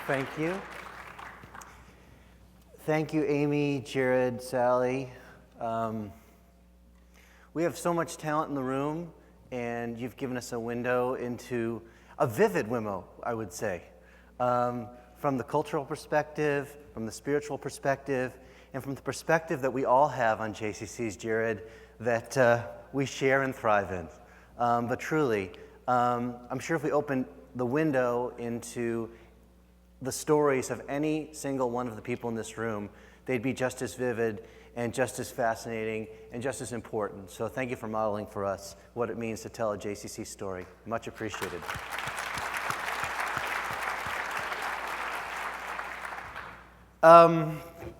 Thank you. Thank you, Amy, Jared, Sally. We have so much talent in the room, and you've given us a window into a vivid window, I would say, from the cultural perspective, from the spiritual perspective, and from the perspective that we all have on JCC's, Jared, that we share and thrive in. But truly, I'm sure if we opened the window into the stories of any single one of the people in this room, they'd be just as vivid and just as fascinating and just as important. So thank you for modeling for us what it means to tell a JCC story. Much appreciated.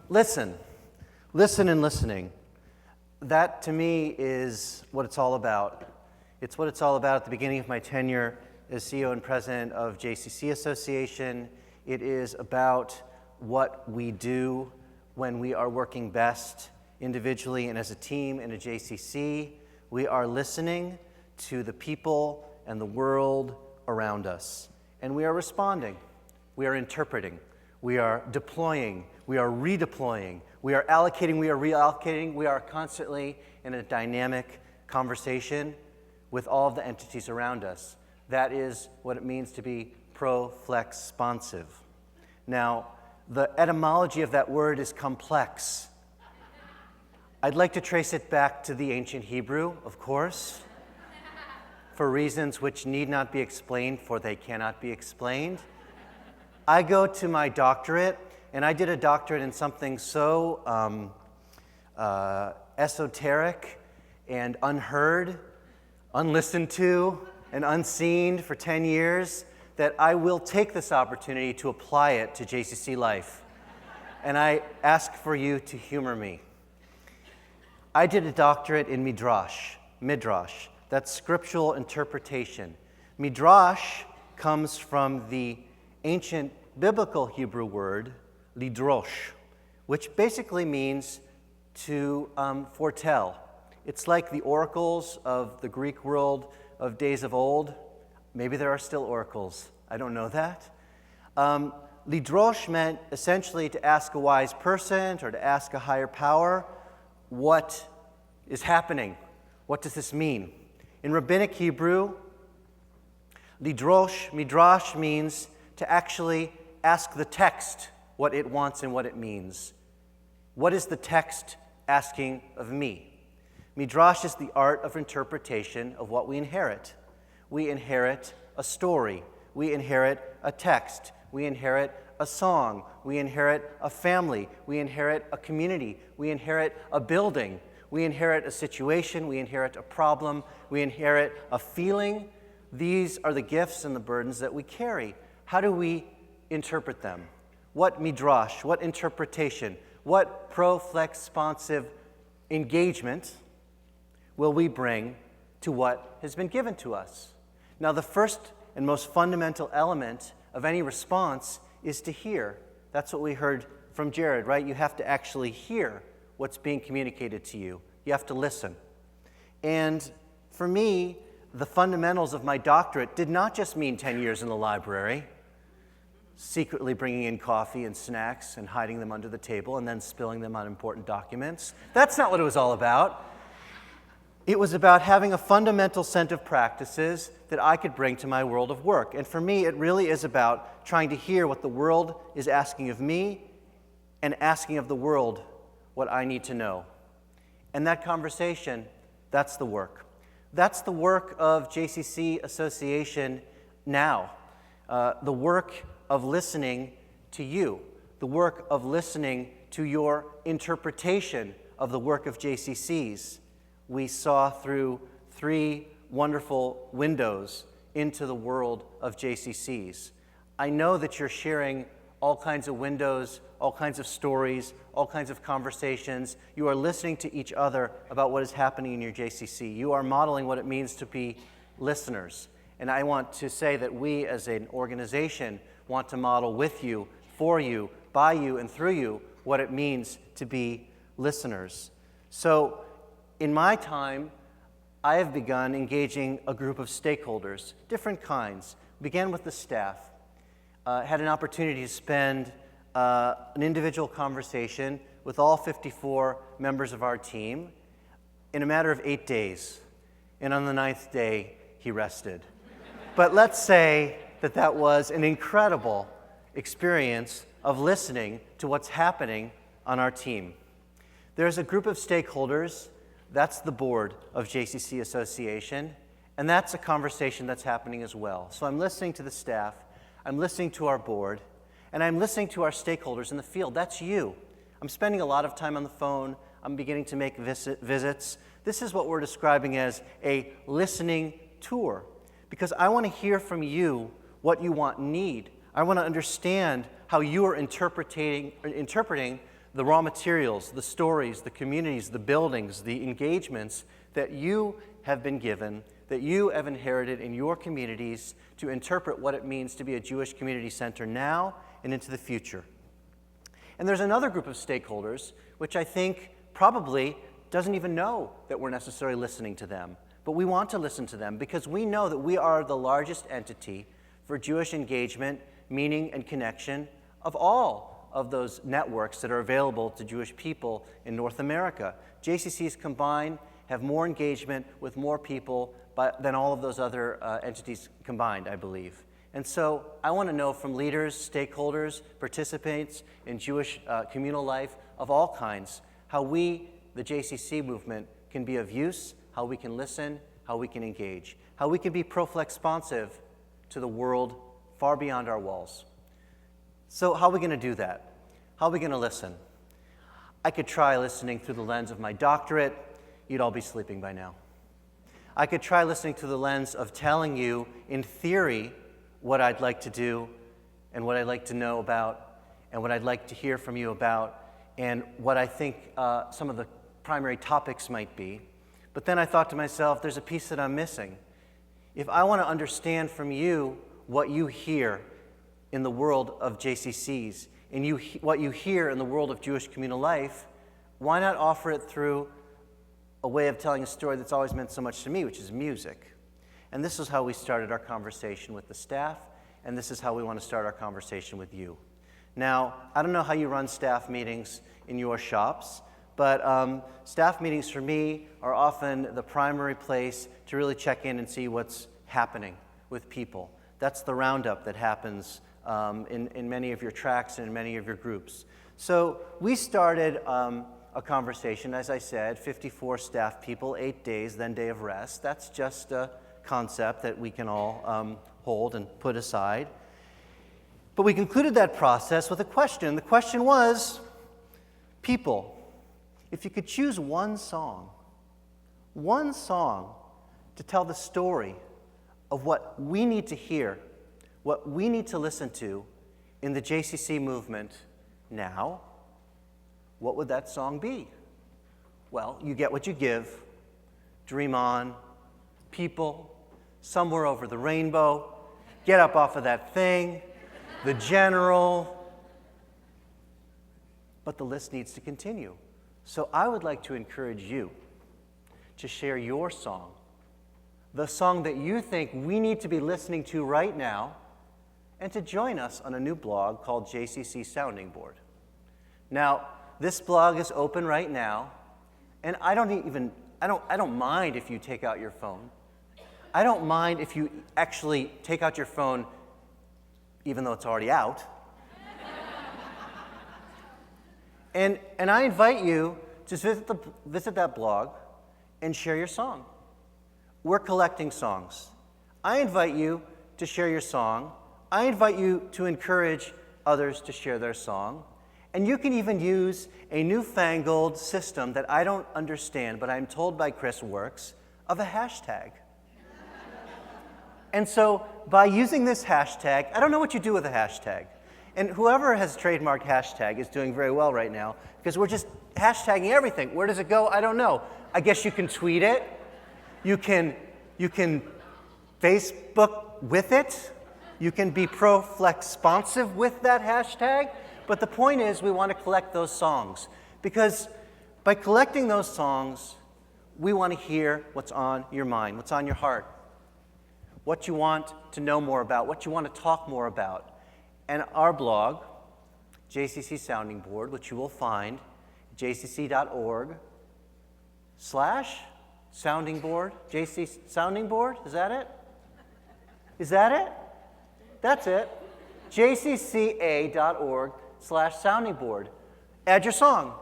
Listen and listening. That to me is what it's all about. It's what it's all about at the beginning of my tenure as CEO and president of JCC Association. It is about what we do when we are working best individually and as a team in a JCC. We are listening to the people and the world around us. And we are responding. We are interpreting. We are deploying. We are redeploying. We are allocating. We are reallocating. We are constantly in a dynamic conversation with all of the entities around us. That is what it means to be pro-flex-sponsive. Now, the etymology of that word is complex. I'd like to trace it back to the ancient Hebrew, of course, for reasons which need not be explained, for they cannot be explained. I go to my doctorate, and I did a doctorate in something so esoteric and unheard, unlistened to, and unseen for 10 years that I will take this opportunity to apply it to JCC life. And I ask for you to humor me. I did a doctorate in midrash. That's scriptural interpretation. Midrash comes from the ancient biblical Hebrew word lidrosh, which basically means to foretell. It's like the oracles of the Greek world of days of old. Maybe there are still oracles. I don't know that. Lidrosh meant essentially to ask a wise person or to ask a higher power, what is happening? What does this mean? In Rabbinic Hebrew, lidrosh, midrash means to actually ask the text what it wants and what it means. What is the text asking of me? Midrash is the art of interpretation of what we inherit. We inherit a story. We inherit a text. We inherit a song. We inherit a family. We inherit a community. We inherit a building. We inherit a situation. We inherit a problem. We inherit a feeling. These are the gifts and the burdens that we carry. How do we interpret them? What midrash, what interpretation, what pro-flex-sponsive engagement will we bring to what has been given to us? Now, the first and most fundamental element of any response is to hear. That's what we heard from Jared, right? You have to actually hear what's being communicated to you. You have to listen. And for me, the fundamentals of my doctorate did not just mean 10 years in the library, secretly bringing in coffee and snacks and hiding them under the table and then spilling them on important documents. That's not what it was all about. It was about having a fundamental set of practices that I could bring to my world of work. And for me, it really is about trying to hear what the world is asking of me and asking of the world what I need to know. And that conversation, that's the work. That's the work of JCC Association now. The work of listening to you. The work of listening to your interpretation of the work of JCCs. We saw through 3 wonderful windows into the world of JCCs. I know that you're sharing all kinds of windows, all kinds of stories, all kinds of conversations. You are listening to each other about what is happening in your JCC. You are modeling what it means to be listeners. And I want to say that we as an organization want to model with you, for you, by you, and through you what it means to be listeners. So, in my time, I have begun engaging a group of stakeholders, different kinds. Began with the staff. had an opportunity to spend an individual conversation with all 54 members of our team in a matter of 8 days. And on the 9th day, he rested. But let's say that was an incredible experience of listening to what's happening on our team. There's a group of stakeholders. That's the board of JCC Association, and that's a conversation that's happening as well. So I'm listening to the staff, I'm listening to our board, and I'm listening to our stakeholders in the field. That's you. I'm spending a lot of time on the phone. I'm beginning to make visits. This is what we're describing as a listening tour, because I want to hear from you what you want and need. I want to understand how you are interpreting the raw materials, the stories, the communities, the buildings, the engagements that you have been given, that you have inherited in your communities to interpret what it means to be a Jewish community center now and into the future. And there's another group of stakeholders which I think probably doesn't even know that we're necessarily listening to them. But we want to listen to them because we know that we are the largest entity for Jewish engagement, meaning, and connection of all of those networks that are available to Jewish people in North America. JCCs combined have more engagement with more people than all of those other entities combined, I believe. And so I want to know from leaders, stakeholders, participants in Jewish communal life of all kinds, how we, the JCC movement, can be of use, how we can listen, how we can engage, how we can be pro-flex-sponsive to the world far beyond our walls. So how are we going to do that? How are we going to listen? I could try listening through the lens of my doctorate. You'd all be sleeping by now. I could try listening through the lens of telling you, in theory, what I'd like to do and what I'd like to know about and what I'd like to hear from you about and what I think some of the primary topics might be. But then I thought to myself, there's a piece that I'm missing. If I want to understand from you what you hear in the world of JCCs and what you hear in the world of Jewish communal life, why not offer it through a way of telling a story that's always meant so much to me, which is music? And this is how we started our conversation with the staff, and this is how we want to start our conversation with you. Now, I don't know how you run staff meetings in your shops, but staff meetings for me are often the primary place to really check in and see what's happening with people. That's the roundup that happens in many of your tracks and in many of your groups. So we started a conversation, as I said, 54 staff people, 8 days, then day of rest. That's just a concept that we can all hold and put aside. But we concluded that process with a question. The question was, people, if you could choose one song to tell the story of what we need to hear, what we need to listen to in the JCC movement now, what would that song be? Well, You Get What You Give, Dream On, People, Somewhere Over the Rainbow, Get Up Off of That Thing, The General. But the list needs to continue. So I would like to encourage you to share your song, the song that you think we need to be listening to right now, and to join us on a new blog called JCC Sounding Board. Now, this blog is open right now, and I don't mind if you take out your phone. I don't mind if you actually take out your phone even though it's already out. And I invite you to visit that blog and share your song. We're collecting songs. I invite you to share your song. I invite you to encourage others to share their song. And you can even use a newfangled system that I don't understand, but I'm told by Chris works, of a hashtag. And so by using this hashtag, I don't know what you do with a hashtag. And whoever has trademarked hashtag is doing very well right now because we're just hashtagging everything. Where does it go? I don't know. I guess you can tweet it. You can Facebook with it. You can be pro-flex-sponsive with that hashtag. But the point is we want to collect those songs because by collecting those songs, we want to hear what's on your mind, what's on your heart, what you want to know more about, what you want to talk more about. and our blog, JCC Sounding Board, which you will find jcc.org/sounding board. JCC Sounding Board, is that it? Is that it? That's it. jcca.org/sounding board. Add your song.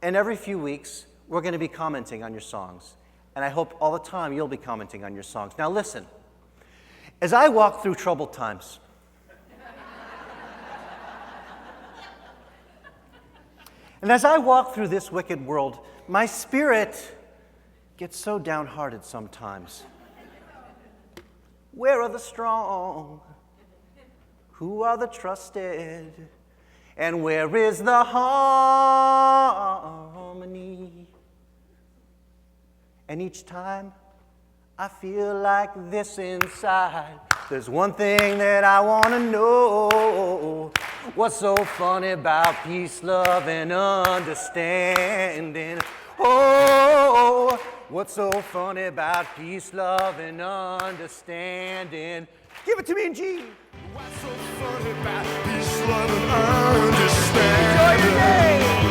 And every few weeks, we're going to be commenting on your songs. And I hope all the time you'll be commenting on your songs. Now listen, as I walk through troubled times, and as I walk through this wicked world, my spirit gets so downhearted sometimes. Where are the strong? Who are the trusted? And where is the harmony? And each time I feel like this inside, there's one thing that I want to know. What's so funny about peace, love, and understanding? Oh, what's so funny about peace, love, and understanding? Give it to me in G. What's so funny about peace, love, and understanding? Enjoy your day.